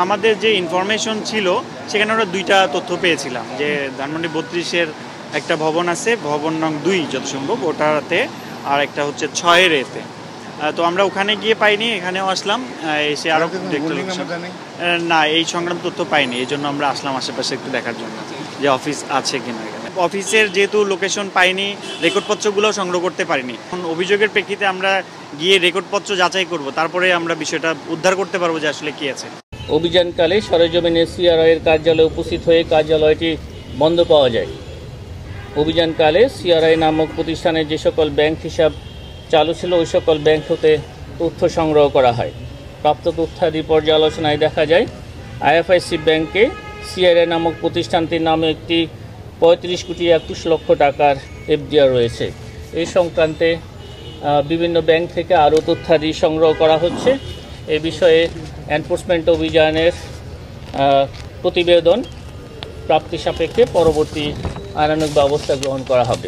আমাদের যে ইনফরমেশন ছিল সেখানে আমরা দুইটা তথ্য পেয়েছিলাম যে ধানমন্ডি 32-এর একটা ভবন আছে, ভবন নং 2 যত সম্ভব ওটাতে, আর একটা হচ্ছে 6-এর এতে। তো আমরা ওখানে গিয়ে পাইনি, এখানেও আসলাম, এসে আরও না এই সংক্রান্ত তথ্য পাইনি, এই জন্য আমরা আসলাম আশেপাশে একটু দেখার জন্য যে অফিস আছে কিনা। এখানে অফিসের যেহেতু লোকেশন পাইনি, রেকর্ডপত্রগুলোও সংগ্রহ করতে পারিনি। এখন অভিযোগের প্রেক্ষিতে আমরা গিয়ে রেকর্ডপত্র যাচাই করব, তারপরে আমরা বিষয়টা উদ্ধার করতে পারবো যে আসলে কি আছে। অভিযানকালে সরেজমিনে সিআরআইয়ের কার্যালয়ে উপস্থিত হয়ে কার্যালয়টি বন্ধ পাওয়া যায়। অভিযানকালে সিআরআই নামক প্রতিষ্ঠানের যে সকল ব্যাংক হিসাব চালু ছিল ওই সকল ব্যাংক হতে তথ্য সংগ্রহ করা হয়। প্রাপ্ত তথ্যাদি পর্যালোচনায় দেখা যায় আইএফআইসি ব্যাংকে সিআরআই নামক প্রতিষ্ঠানটির নামে একটি 35,21,00,000 টাকার এফডিআর রয়েছে। এই সংক্রান্তে বিভিন্ন ব্যাংক থেকে আরও তথ্যাদি সংগ্রহ করা হচ্ছে। এ বিষয়ে এনফোর্সমেন্ট অভিযানের প্রতিবেদন প্রাপ্তি সাপেক্ষে পরবর্তী আইনানুগ ব্যবস্থা গ্রহণ করা হবে।